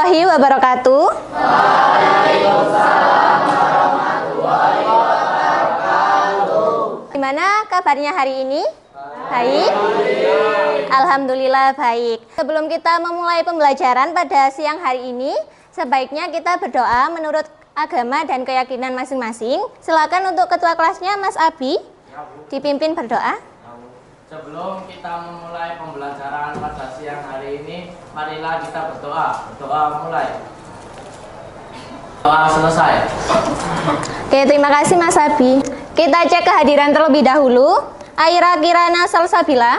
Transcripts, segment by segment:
warahmatullahi wabarakatuh. Waalaikumsalam warahmatullahi wabarakatuh. Gimana kabarnya hari ini? Baik? Alhamdulillah baik. Sebelum kita memulai pembelajaran pada siang hari ini, sebaiknya kita berdoa menurut agama dan keyakinan masing-masing. Silakan untuk ketua kelasnya Mas Abi dipimpin berdoa. Sebelum kita memulai pembelajaran pada siang hari ini, marilah kita berdoa. Berdoa mulai. Doa selesai. Oke, terima kasih Mas Abi. Kita cek kehadiran terlebih dahulu. Aira Kirana Salsabila,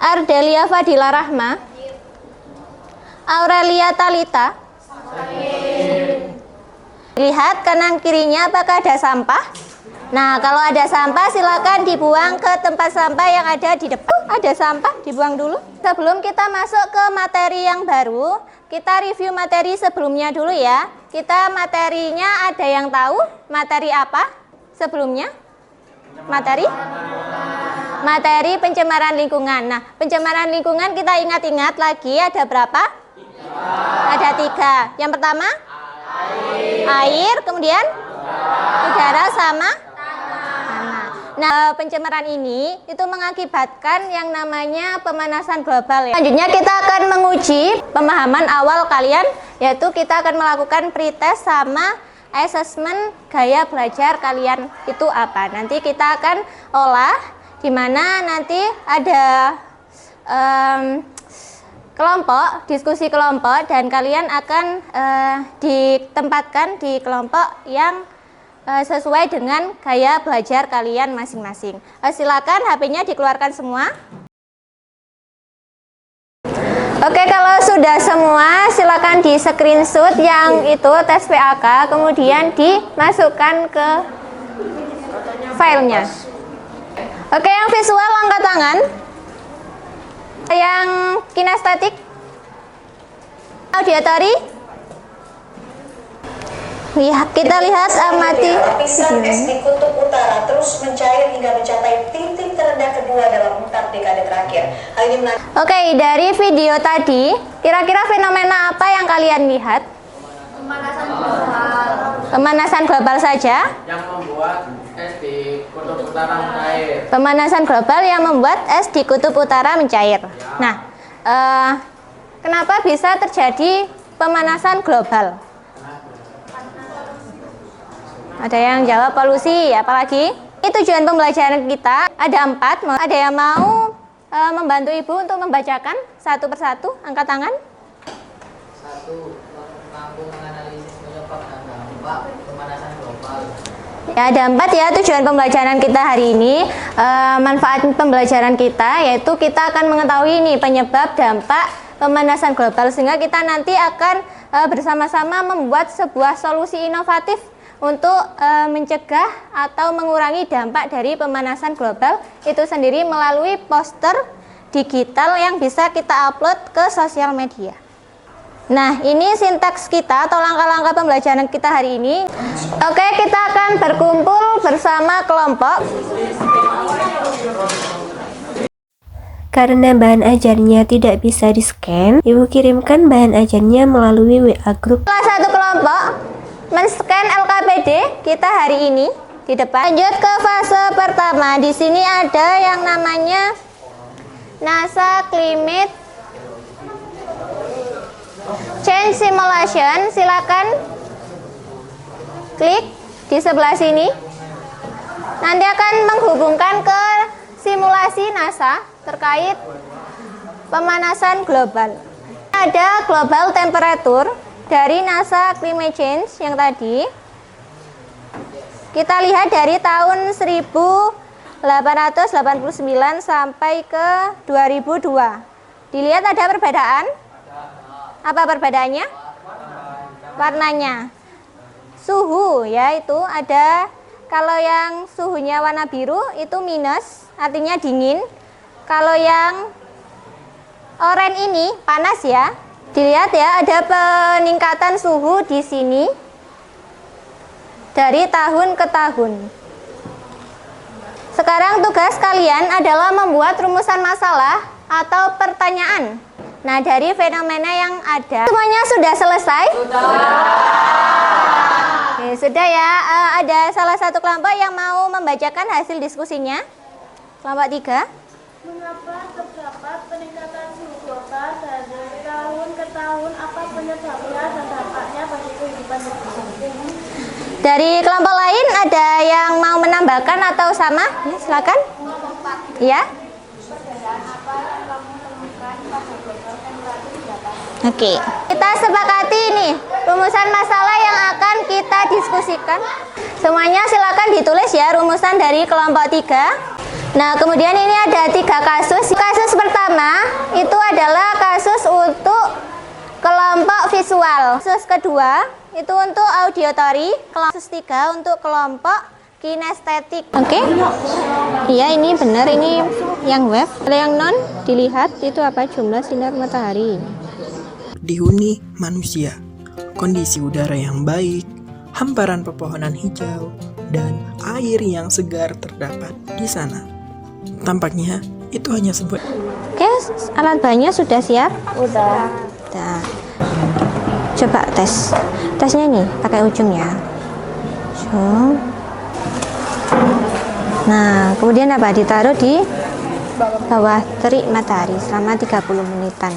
Ardelia Fadila Rahma, Aurelia Talita. Lihat kanan kirinya apakah ada sampah. Nah, kalau ada sampah silakan dibuang ke tempat sampah yang ada di depan. Ada sampah, dibuang dulu. Sebelum kita masuk ke materi yang baru, kita review materi sebelumnya dulu ya. Kita materinya ada yang tahu materi apa sebelumnya? Materi pencemaran lingkungan. Nah, pencemaran lingkungan kita ingat-ingat lagi ada berapa? Ada 3. Yang pertama? Air, kemudian? Udara sama? Nah, pencemaran ini itu mengakibatkan yang namanya pemanasan global ya. Selanjutnya kita akan menguji pemahaman awal kalian, yaitu kita akan melakukan pretest sama assessment gaya belajar kalian itu apa. Nanti kita akan olah, di mana nanti ada kelompok, diskusi kelompok, dan kalian akan ditempatkan di kelompok yang sesuai dengan gaya belajar kalian masing-masing. Silakan HP-nya dikeluarkan semua. Oke, kalau sudah semua silakan di screenshot yang itu tes PAK, kemudian dimasukkan ke filenya. Oke, yang visual angkat tangan. Yang kinestetik, auditory. Kita lihat amati lapisan es di kutub utara terus mencair hingga mencapai titik terendah kedua dalam 4 dekade terakhir. Hal ini Oke, dari video tadi, kira-kira fenomena apa yang kalian lihat? Pemanasan global. Pemanasan global saja? Yang membuat es di kutub utara mencair. Pemanasan global yang membuat es di kutub utara mencair. Nah, kenapa bisa terjadi pemanasan global? Ada yang jawab polusi, apalagi? Ini tujuan pembelajaran kita ada 4. Ada yang mau membantu ibu untuk membacakan satu persatu? Angkat tangan. 1. Mampu menganalisis penyebab dan dampak pemanasan global. Ya, ada 4 ya tujuan pembelajaran kita hari ini. Manfaat pembelajaran kita yaitu kita akan mengetahui ini penyebab dampak pemanasan global, sehingga kita nanti akan bersama-sama membuat sebuah solusi inovatif untuk mencegah atau mengurangi dampak dari pemanasan global itu sendiri melalui poster digital yang bisa kita upload ke sosial media. Nah, ini sintaks kita atau langkah-langkah pembelajaran kita hari ini. Oke, kita akan berkumpul bersama kelompok. Karena bahan ajarnya tidak bisa di-scan, Ibu kirimkan bahan ajarnya melalui WA Group. Salah satu kelompok men-scan LKPD kita hari ini di depan. Lanjut ke fase pertama. Di sini ada yang namanya NASA Climate Change Simulation. Silakan klik di sebelah sini. Nanti akan menghubungkan ke simulasi NASA terkait pemanasan global. Ada global temperature dari NASA Climate Change yang tadi. Kita lihat dari tahun 1889 sampai ke 2002. Dilihat ada perbedaan? Apa perbedaannya? Warnanya. Suhu ya, itu ada. Kalau yang suhunya warna biru itu minus, artinya dingin. Kalau yang oranye ini panas ya. Dilihat ya, ada peningkatan suhu di sini dari tahun ke tahun. Sekarang tugas kalian adalah membuat rumusan masalah atau pertanyaan Nah, dari fenomena yang ada, semuanya sudah selesai? Oke, sudah ya. Ada salah satu kelompok yang mau membacakan hasil diskusinya. Kelompok 3. Mengapa terdapat peningkatan suhu global dari tahun ke tahun? Apa penyebabnya dan dampaknya bagi kehidupan manusia? Dari kelompok lain ada yang mau menambahkan atau sama? Ya, silakan. Ya. Oke, kita sepakati ini rumusan masalah yang akan kita diskusikan. Semuanya silakan ditulis ya rumusan dari kelompok 3. Nah, kemudian ini ada 3 kasus. Kasus pertama itu adalah kasus untuk kelompok visual. Kasus kedua itu untuk auditory. Kasus 3 untuk kelompok kinestetik. Oke? Iya, ini benar, ini yang web. Kalau yang non dilihat itu apa jumlah sinar matahari. Dihuni manusia, kondisi udara yang baik, hamparan pepohonan hijau, dan air yang segar terdapat di sana. Tampaknya itu hanya sebuah... Oke, alat bahannya sudah siap? Udah. Coba tes. Tesnya nih, pakai ujung ya. Ujung. Nah, kemudian apa? Ditaruh di bawah terik matahari selama 30 menitan.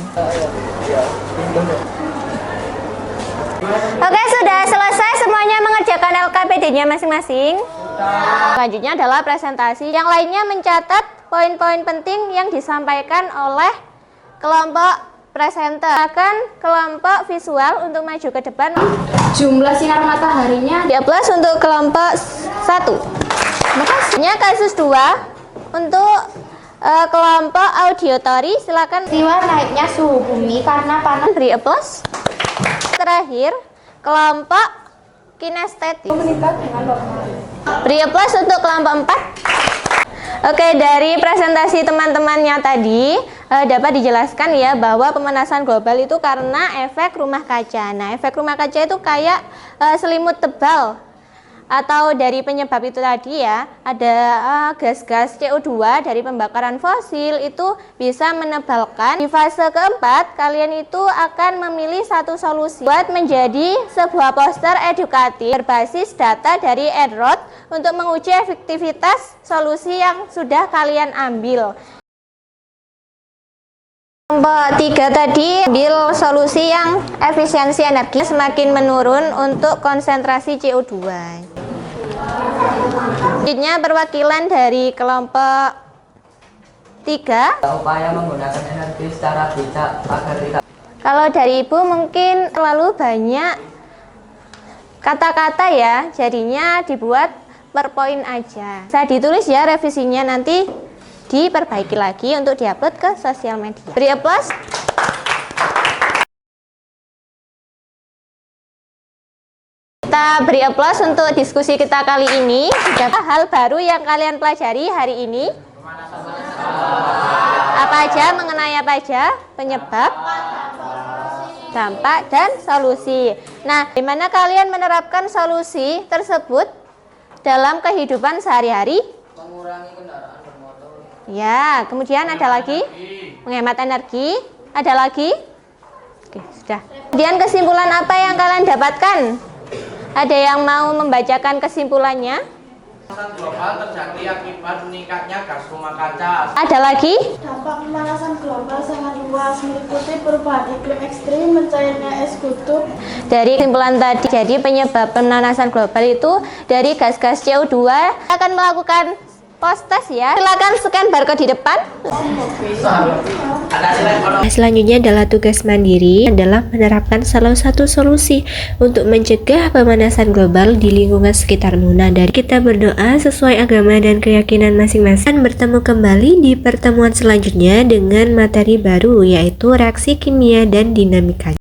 Oke, sudah selesai semuanya mengerjakan LKPD-nya masing-masing. Selanjutnya adalah presentasi. Yang lainnya mencatat poin-poin penting yang disampaikan oleh kelompok presenter. Akan kelompok visual untuk maju ke depan. Jumlah sinar mataharinya 3+ untuk kelompok 1. Makasihnya kasus 2 untuk kelompok auditory. Silakan. peristiwa naiknya suhu bumi karena panas. Beri applause. Terakhir kelompok kinestetik. Beri applause untuk kelompok 4. Oke, dari presentasi teman-temannya tadi dapat dijelaskan ya bahwa pemanasan global itu karena efek rumah kaca. Nah, efek rumah kaca itu kayak selimut tebal. Atau dari penyebab itu tadi ya, ada gas-gas CO2 dari pembakaran fosil itu bisa menebalkan. Di fase keempat, kalian itu akan memilih satu solusi buat menjadi sebuah poster edukatif berbasis data dari Android untuk menguji efektivitas solusi yang sudah kalian ambil. Kelompok 3 tadi ambil solusi yang efisiensi energi semakin menurun untuk konsentrasi CO2. Selanjutnya perwakilan dari kelompok 3. Upaya menggunakan energi secara bijak agar tidak. Kalau dari Ibu mungkin terlalu banyak kata-kata ya, jadinya dibuat per poin aja. Bisa ditulis ya revisinya, nanti diperbaiki lagi untuk diupload ke sosial media. Beri applause. Kita beri applause untuk diskusi kita kali ini. Ada hal baru yang kalian pelajari hari ini? Apa aja, mengenai apa aja? Penyebab, dampak, dan solusi. Nah, bagaimana kalian menerapkan solusi tersebut dalam kehidupan sehari-hari? Mengurangi kendaraan bermotor. Ya, kemudian ada lagi? Menghemat energi. Ada lagi? Oke, sudah. Kemudian kesimpulan apa yang kalian dapatkan? Ada yang mau membacakan kesimpulannya? Pemanasan global terjadi akibat meningkatnya gas rumah kaca. Ada lagi? dampak pemanasan global sangat luas meliputi perubahan iklim ekstrim, mencairnya es kutub. Dari kesimpulan tadi, jadi penyebab pemanasan global itu dari gas-gas CO2. Akan melakukan post test ya. Silakan scan barcode di depan. Selanjutnya adalah tugas mandiri adalah menerapkan salah satu solusi untuk mencegah pemanasan global di lingkungan sekitarmu. Nah, dari kita berdoa sesuai agama dan keyakinan masing-masing. Bertemu kembali di pertemuan selanjutnya dengan materi baru yaitu reaksi kimia dan dinamika.